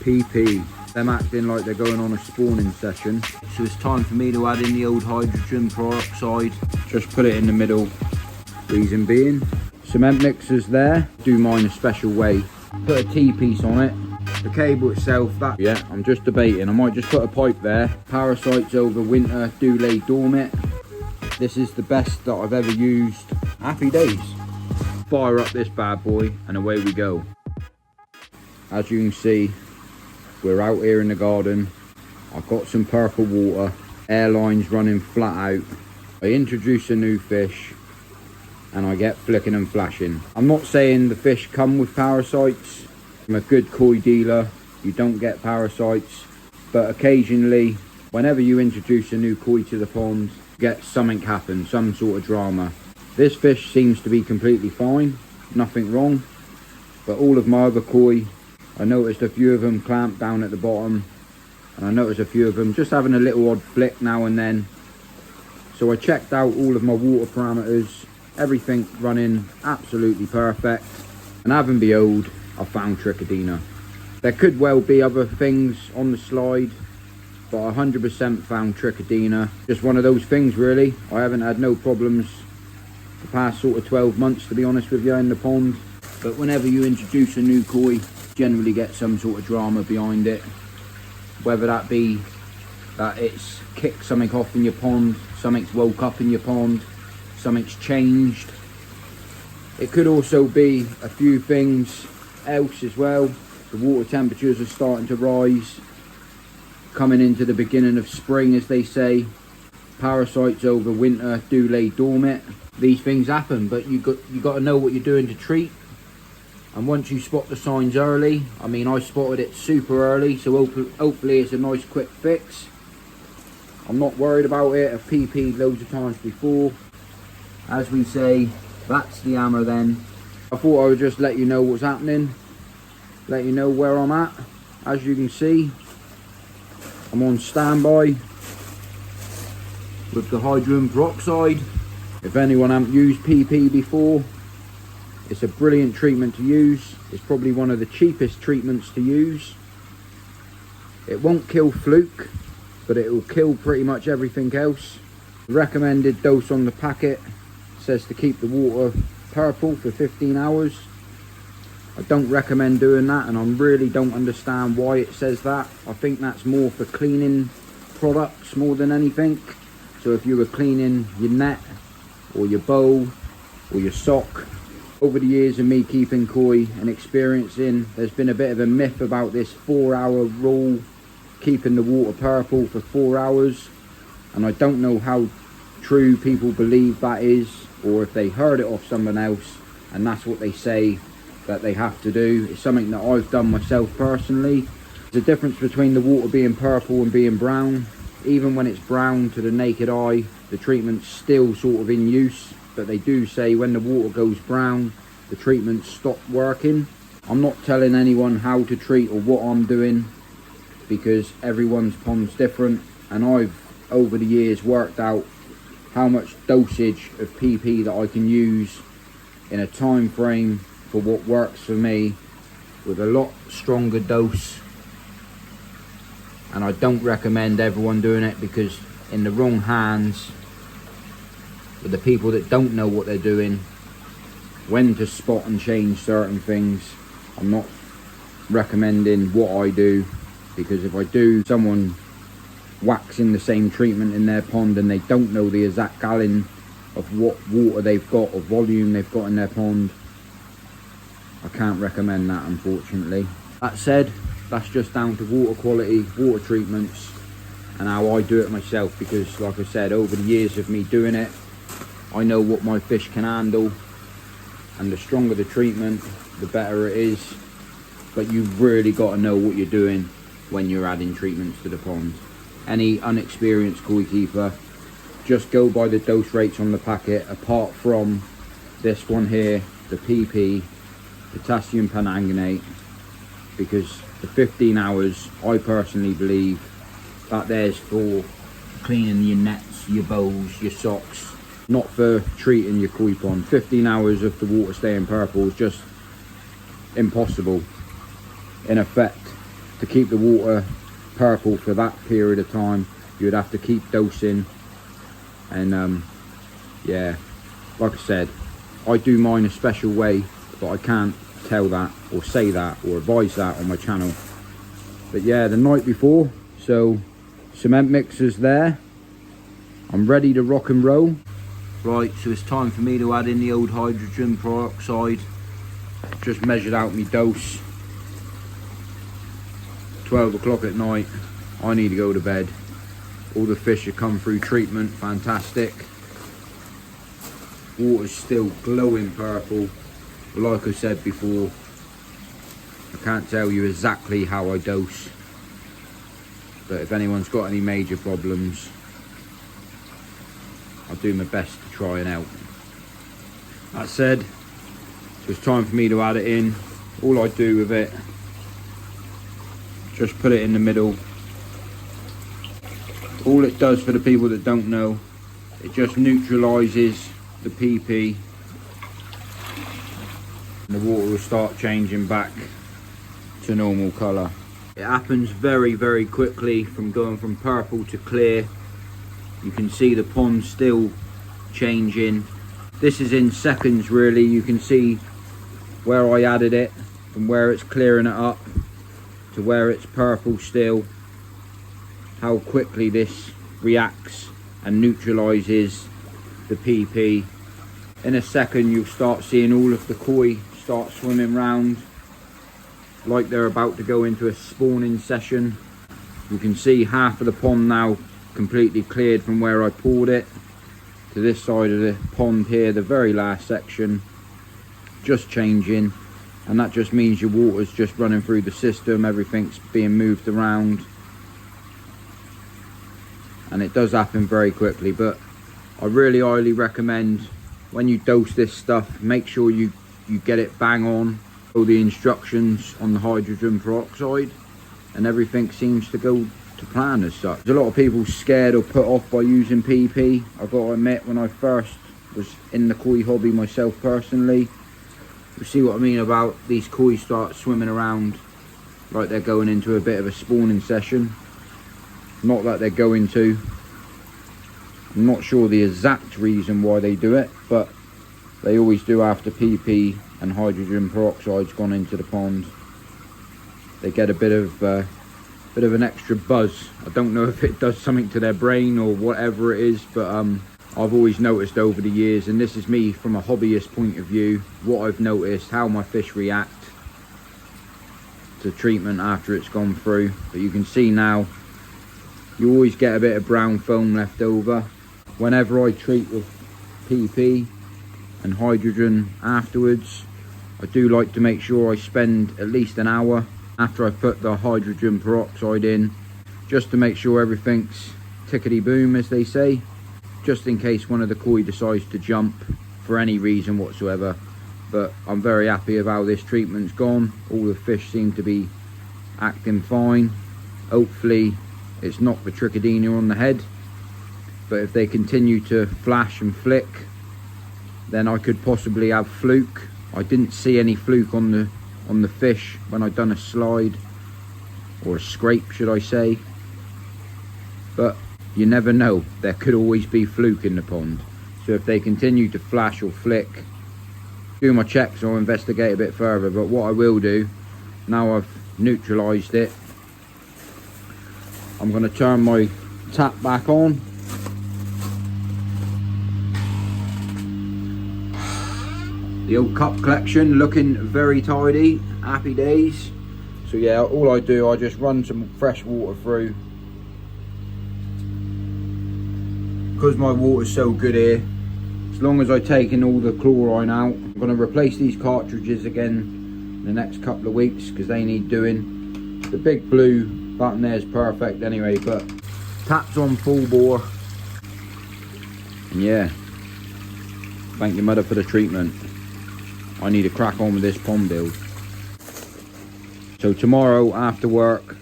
PP. Them acting like they're going on a spawning session. So it's time for me to add in the old hydrogen peroxide. Just put it in the middle. Reason being, cement mixers there. Do mine a special way. Put a T-piece on it. The cable itself, that, yeah, I'm just debating. I might just put a pipe there. Parasites over winter, do lay dormant. This is the best that I've ever used. Happy days. Fire up this bad boy and away we go. As you can see, we're out here in the garden. I've got some purple water. Airlines running flat out. I introduce a new fish and I get flicking and flashing. I'm not saying the fish come with parasites. I'm a good koi dealer, you don't get parasites, but occasionally, whenever you introduce a new koi to the pond, get something happen, some sort of drama. This fish seems to be completely fine, nothing wrong, but all of my other koi, I noticed a few of them clamped down at the bottom, and I noticed a few of them just having a little odd flick now and then. So I checked out all of my water parameters, everything running absolutely perfect, and having behold, I found Trichodina. There could well be other things on the slide, but I 100% found Trichodina. Just one of those things really. I haven't had no problems the past sort of 12 months to be honest with you in the pond. But whenever you introduce a new koi, generally get some sort of drama behind it. Whether that be that it's kicked something off in your pond, something's woke up in your pond, something's changed. It could also be a few things else as well. The water temperatures are starting to rise, coming into the beginning of spring as they say. Parasites over winter do lay dormant. These things happen, but you got to know what you're doing to treat. And once you spot the signs early, I mean I spotted it super early, so hopefully it's a nice quick fix. I'm not worried about it. I've PP'd loads of times before. As we say, that's the hammer then. I thought I would just let you know what's happening, let you know where I'm at. As you can see, I'm on standby with the hydrogen peroxide. If anyone hasn't used PP before, it's a brilliant treatment to use. It's probably one of the cheapest treatments to use. It won't kill fluke, but it will kill pretty much everything else. The recommended dose on the packet says to keep the water purple for 15 hours. I don't recommend doing that, and I really don't understand why it says that. I think that's more for cleaning products more than anything. So if you were cleaning your net or your bowl or your sock, over the years of me keeping koi and experiencing, there's been a bit of a myth about this 4-hour rule, keeping the water purple for 4 hours, and I don't know how true people believe that is, or if they heard it off someone else and that's what they say that they have to do. It's something that I've done myself personally. There's a difference between the water being purple and being brown. Even when it's brown to the naked eye, the treatment's still sort of in use, but they do say when the water goes brown, the treatment stopped working. I'm not telling anyone how to treat or what I'm doing, because everyone's pond's different, and I've over the years worked out how much dosage of PP that I can use in a time frame for what works for me, with a lot stronger dose. And I don't recommend everyone doing it, because in the wrong hands, with the people that don't know what they're doing, when to spot and change certain things, I'm not recommending what I do, because if I do someone waxing the same treatment in their pond and they don't know the exact gallon of what water they've got or volume they've got in their pond, I can't recommend that, unfortunately. That said, that's just down to water quality, water treatments, and how I do it myself, because like I said, over the years of me doing it, I know what my fish can handle, and the stronger the treatment, the better it is. But you've really got to know what you're doing when you're adding treatments to the pond. Any unexperienced koi keeper, just go by the dose rates on the packet, apart from this one here, the PP, potassium permanganate, because the 15 hours, I personally believe that there's for cleaning your nets, your bowls, your socks, not for treating your koi pond. 15 hours of the water staying purple is just impossible. In effect, to keep the water purple for that period of time, you'd have to keep dosing. And yeah, like I said, I do mine a special way, but I can't tell that or say that or advise that on my channel. But yeah, the night before, so cement mixer's there, I'm ready to rock and roll. Right, so it's time for me to add in the old hydrogen peroxide. Just measured out my dose. 12 o'clock at night, I need to go to bed. All the fish have come through treatment, fantastic. Water's still glowing purple. But like I said before, I can't tell you exactly how I dose. But if anyone's got any major problems, I'll do my best to try and help. That said, so it's time for me to add it in. All I do with it, just put it in the middle. All it does, for the people that don't know, it just neutralises the PP. And the water will start changing back to normal colour. It happens very, very quickly, from going from purple to clear. You can see the pond still changing. This is in seconds really. You can see where I added it, from where it's clearing it up to where it's purple still, how quickly this reacts and neutralises the PP. In a second you'll start seeing all of the koi start swimming round like they're about to go into a spawning session. You can see half of the pond now completely cleared from where I poured it to this side of the pond here, the very last section, just changing. And that just means your water's just running through the system, everything's being moved around, and it does happen very quickly. But I really highly recommend, when you dose this stuff, make sure you get it bang on. All the instructions on the hydrogen peroxide, and everything seems to go to plan as such. There's a lot of people scared or put off by using PP. I've got to admit, when I first was in the koi hobby myself personally, you see what I mean about these koi start swimming around like they're going into a bit of a spawning session. Not that they're going to. I'm not sure the exact reason why they do it, but they always do after PP and hydrogen peroxide's gone into the pond. They get a bit of an extra buzz. I don't know if it does something to their brain or whatever it is, but I've always noticed over the years, and this is me from a hobbyist point of view, what I've noticed, how my fish react to treatment after it's gone through. But you can see now, you always get a bit of brown foam left over. Whenever I treat with PP and hydrogen afterwards, I do like to make sure I spend at least an hour after I put the hydrogen peroxide in, just to make sure everything's tickety boom, as they say, just in case one of the koi decides to jump for any reason whatsoever. But I'm very happy of how this treatment's gone. All the fish seem to be acting fine. Hopefully it's not the trichodina on the head, but if they continue to flash and flick, then I could possibly have fluke. I didn't see any fluke on the fish when I done a slide, or a scrape should I say, but you never know, there could always be fluke in the pond. So if they continue to flash or flick, do my checks or investigate a bit further. But what I will do, now I've neutralised it, I'm going to turn my tap back on. The old cup collection looking very tidy, happy days. So yeah, all I do, I just run some fresh water through. Because my water's so good here, as long as I take in all the chlorine out, I'm going to replace these cartridges again in the next couple of weeks because they need doing. The big blue button there is perfect anyway, but taps on full bore. And yeah, thank your mother for the treatment. I need to crack on with this pond build. So tomorrow after work,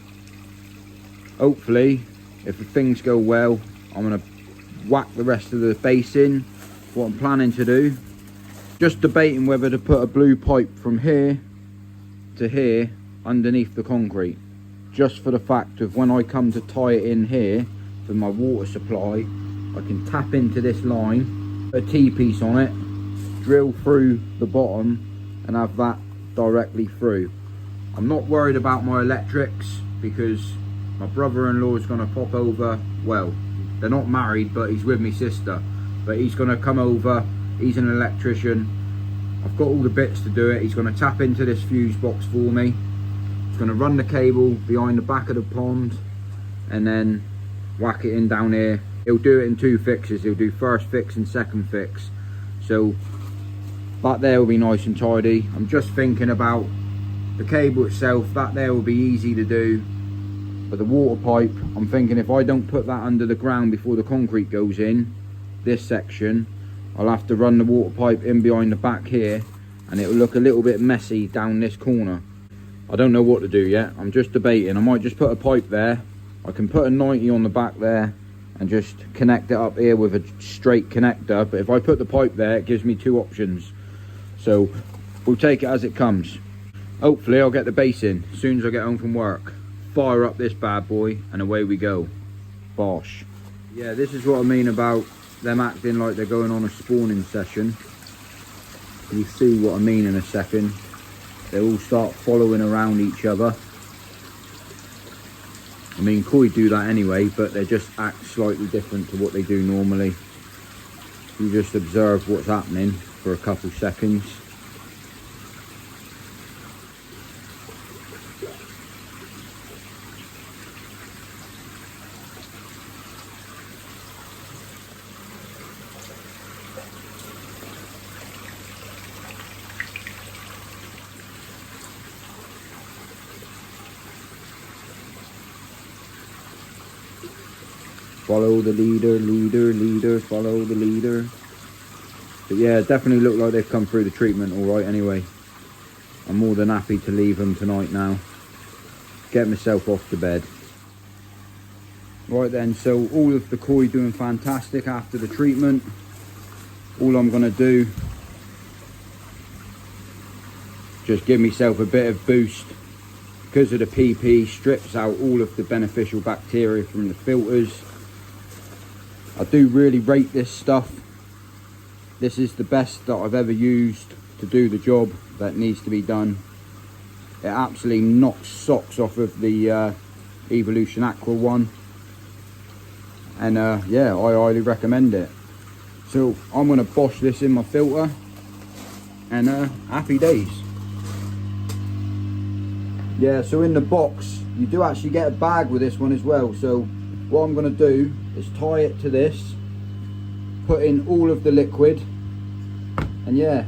hopefully, if things go well, I'm going to whack the rest of the basin. What I'm planning to do, just debating whether to put a blue pipe from here to here underneath the concrete, just for the fact of when I come to tie it in here for my water supply, I can tap into this line, put a T-piece on it, drill through the bottom and have that directly through. I'm not worried about my electrics because my brother-in-law is going to pop over. Well, they're not married, but he's with my sister, but he's going to come over. He's an electrician. I've got all the bits to do it. He's going to tap into this fuse box for me. He's going to run the cable behind the back of the pond and then whack it in down here. He'll do it in 2 fixes. He'll do first fix and second fix. So that there will be nice and tidy. I'm just thinking about the cable itself. That there will be easy to do. But the water pipe, I'm thinking if I don't put that under the ground before the concrete goes in, this section, I'll have to run the water pipe in behind the back here and it'll look a little bit messy down this corner. I don't know what to do yet. I'm just debating. I might just put a pipe there. I can put a 90 on the back there and just connect it up here with a straight connector. But if I put the pipe there, it gives me 2 options. So we'll take it as it comes. Hopefully I'll get the base in as soon as I get home from work. Fire up this bad boy and away we go. Bosh. Yeah, this is what I mean about them acting like they're going on a spawning session. You'll see what I mean in a second. They all start following around each other. I mean, koi do that anyway, but they just act slightly different to what they do normally. You just observe what's happening for a couple seconds. Follow the leader, leader, leader, follow the leader. But yeah, definitely look like they've come through the treatment all right anyway. I'm more than happy to leave them tonight now. Get myself off to bed. Right then, so all of the koi doing fantastic after the treatment. All I'm going to do, just give myself a bit of boost. Because of the PP, strips out all of the beneficial bacteria from the filters. I do really rate this stuff. This is the best that I've ever used to do the job that needs to be done. It absolutely knocks socks off of the Evolution Aqua one. And yeah, I highly recommend it. So I'm going to bosh this in my filter. And happy days. Yeah, so in the box, you do actually get a bag with this one as well. So what I'm going to do is tie it to this, put in all of the liquid, and yeah,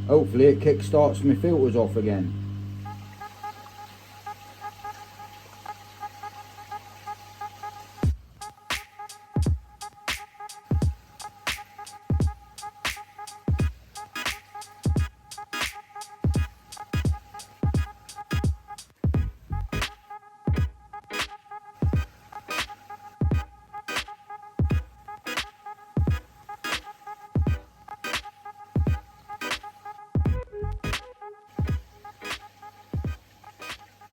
hopefully it kick starts my filters off again.